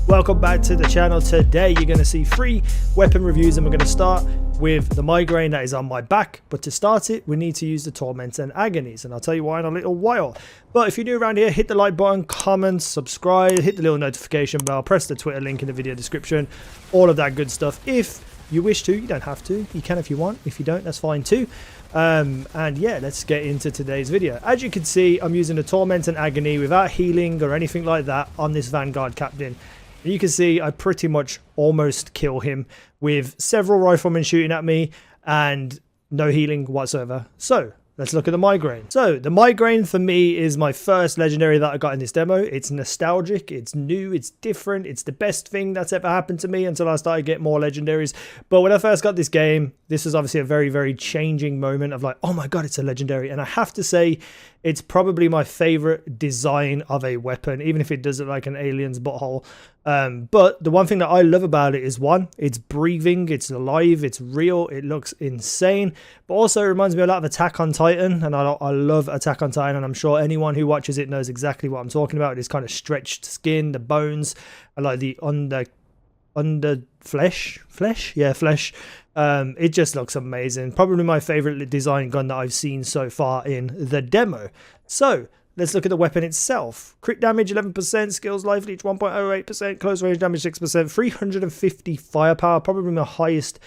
Welcome back to the channel. Today you're going to see 3 weapon reviews, and we're going to start with the migraine that is on my back. But to start it, we need to use the torment and agonies, and I'll tell you why in a little while. But if you're new around here, hit the like button, comment, subscribe, hit the little notification bell, press the Twitter link in the video description, all of that good stuff. If you wish to, you don't have to, you can if you want. If you don't, that's fine too. And yeah, let's get into today's video. As you can see, I'm using the torment and agony without healing or anything like that on this Vanguard captain. You can see I pretty much almost kill him with several riflemen shooting at me and no healing whatsoever. So let's look at the migraine. So the migraine for me is my first legendary that I got in this demo. It's nostalgic, it's new, it's different, it's the best thing that's ever happened to me until I started getting more legendaries. But when I first got this game, this was obviously a very, very changing moment of like, oh my god, it's a legendary. And I have to say, it's probably my favorite design of a weapon, even if it does look like an alien's butthole. But the one thing that I love about it is, one, it's breathing, it's alive, it's real, it looks insane. But also it reminds me a lot of Attack on Titan, and I love Attack on Titan, and I'm sure anyone who watches it knows exactly what I'm talking about. This kind of stretched skin, the bones, I like the under flesh. It just looks amazing. Probably my favorite design gun that I've seen so far in the demo. So let's look at the weapon itself. Crit damage 11%, skills life leech 1.08%, close range damage 6%, 350 firepower, probably my highest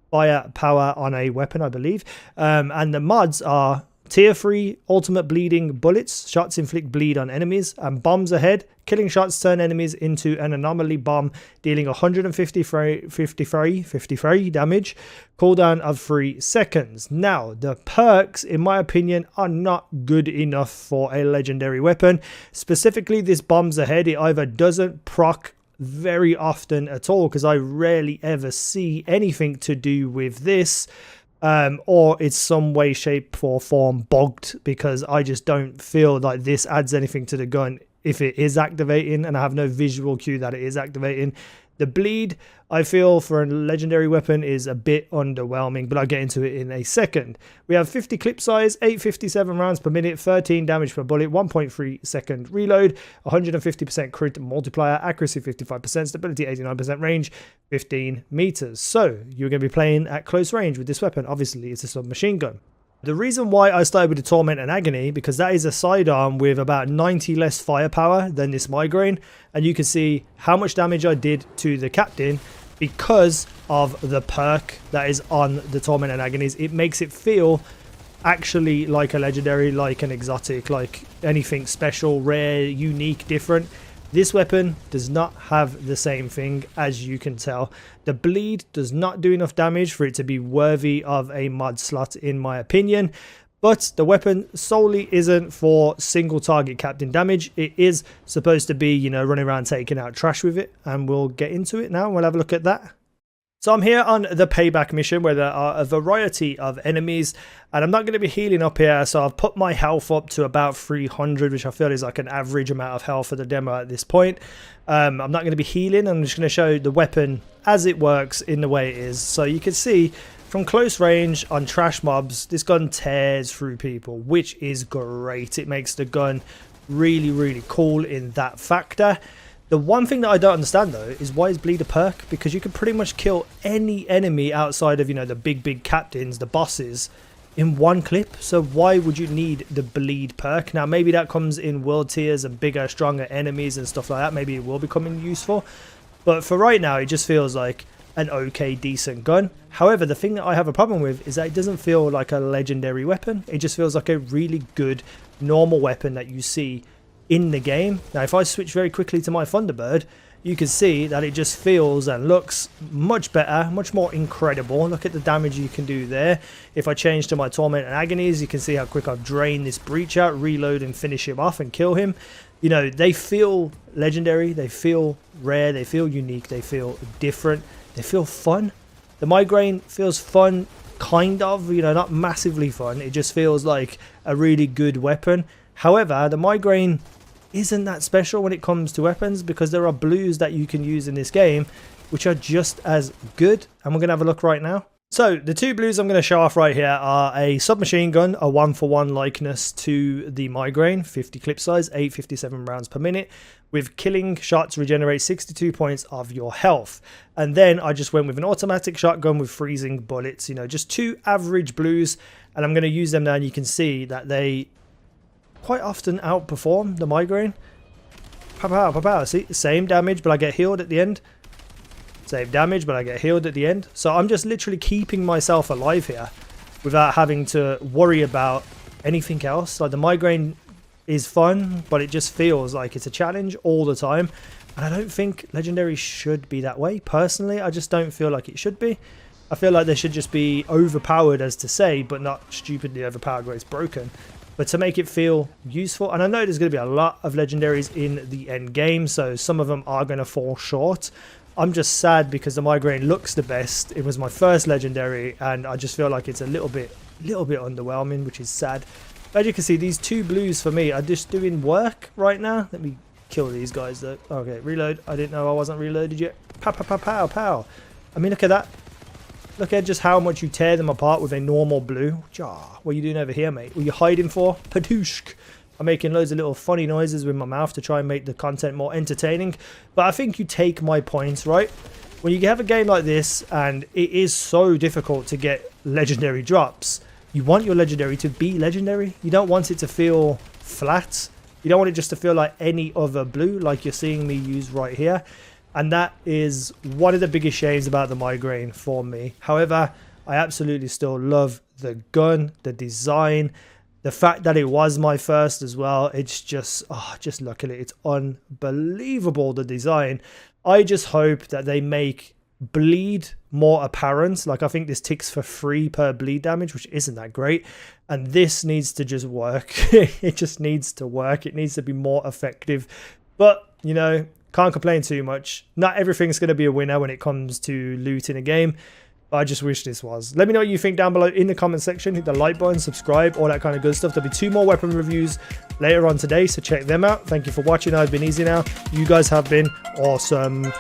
firepower on a weapon, I believe. And the mods are tier 3 ultimate bleeding bullets, shots inflict bleed on enemies, and bombs ahead. Killing shots turn enemies into an anomaly bomb, dealing 153 damage, cooldown of 3 seconds. Now, the perks, in my opinion, are not good enough for a legendary weapon. Specifically, this bombs ahead, it either doesn't proc very often at all, because I rarely ever see anything to do with this. Or it's some way, shape or form bogged, because I just don't feel like this adds anything to the gun if it is activating, and I have no visual cue that it is activating. The bleed, I feel, for a legendary weapon is a bit underwhelming, but I'll get into it in a second. We have 50 clip size, 857 rounds per minute, 13 damage per bullet, 1.3 second reload, 150% crit multiplier, accuracy 55%, stability 89%, range 15 meters. So you're going to be playing at close range with this weapon. Obviously, it's a submachine gun. The reason why I started with the Torment and Agony, because that is a sidearm with about 90 less firepower than this migraine, and you can see how much damage I did to the captain because of the perk that is on the Torment and Agonies. It makes it feel actually like a legendary, like an exotic, like anything special, rare, unique, different. This weapon does not have the same thing, as you can tell. The bleed does not do enough damage for it to be worthy of a mod slot, in my opinion. But the weapon solely isn't for single target captain damage. It is supposed to be, you know, running around taking out trash with it. And we'll get into it now. We'll have a look at that. So I'm here on the payback mission where there are a variety of enemies, and I'm not going to be healing up here, so I've put my health up to about 300, which I feel is like an average amount of health for the demo at this point. I'm not going to be healing. I'm just going to show the weapon as it works in the way it is. So you can see from close range on trash mobs, this gun tears through people, which is great. It makes the gun really, really cool in that factor. The one thing that I don't understand though is, why is bleed a perk? Because you can pretty much kill any enemy outside of, you know, the big captains, the bosses, in one clip. So why would you need the bleed perk? Now maybe that comes in world tiers and bigger, stronger enemies and stuff like that. Maybe it will become useful. But for right now, it just feels like an okay, decent gun. However, the thing that I have a problem with is that it doesn't feel like a legendary weapon. It just feels like a really good, normal weapon that you see in the game. Now if I switch very quickly to my Thunderbird, you can see that it just feels and looks much better, much more incredible. Look at the damage you can do there. If I change to my Torment and Agonies, you can see how quick I've drained this breach out, reload and finish him off and kill him. You know, they feel legendary, they feel rare, they feel unique, they feel different, they feel fun. The migraine feels fun, kind of, you know, not massively fun. It just feels like a really good weapon. However, the migraine isn't that special when it comes to weapons, because there are blues that you can use in this game which are just as good, and we're going to have a look right now. So the two blues I'm going to show off right here are a submachine gun, a 1-for-1 likeness to the Migraine, 50 clip size, 857 rounds per minute, with killing shots regenerate 62 points of your health. And then I just went with an automatic shotgun with freezing bullets, you know, just two average blues, and I'm going to use them now, and you can see that they quite often outperform the Migraine. Pow, pow, pow, pow. See, same damage, but I get healed at the end. Same damage, but I get healed at the end. So I'm just literally keeping myself alive here without having to worry about anything else. Like, the Migraine is fun, but it just feels like it's a challenge all the time. And I don't think Legendary should be that way. Personally, I just don't feel like it should be. I feel like they should just be overpowered, as to say, but not stupidly overpowered where it's broken. But to make it feel useful, and I know there's going to be a lot of Legendaries in the end game, so some of them are going to fall short. I'm just sad because the Migraine looks the best. It was my first Legendary, and I just feel like it's a little bit underwhelming, which is sad. But as you can see, these two blues for me are just doing work right now. Let me kill these guys though. Okay, reload. I didn't know I wasn't reloaded yet. Pow, pow, pow, pow, pow. I mean, look at that. Look at just how much you tear them apart with a normal blue. What are you doing over here, mate? What are you hiding for? Padooshk. I'm making loads of little funny noises with my mouth to try and make the content more entertaining. But I think you take my points, right? When you have a game like this, and it is so difficult to get legendary drops, you want your legendary to be legendary. You don't want it to feel flat. You don't want it just to feel like any other blue, like you're seeing me use right here. And that is one of the biggest shames about the Migraine for me. However, I absolutely still love the gun, the design, the fact that it was my first as well. It's just, just look at it. It's unbelievable, the design. I just hope that they make bleed more apparent. Like, I think this ticks for 3 per bleed damage, which isn't that great. And this needs to just work. It just needs to work. It needs to be more effective. But, you know, can't complain too much. Not everything's going to be a winner when it comes to loot in a game. I just wish this was. Let me know what you think down below in the comment section. Hit the like button, subscribe, all that kind of good stuff. There'll be 2 more weapon reviews later on today, so check them out. Thank you for watching. I've been Easy Now. You guys have been awesome.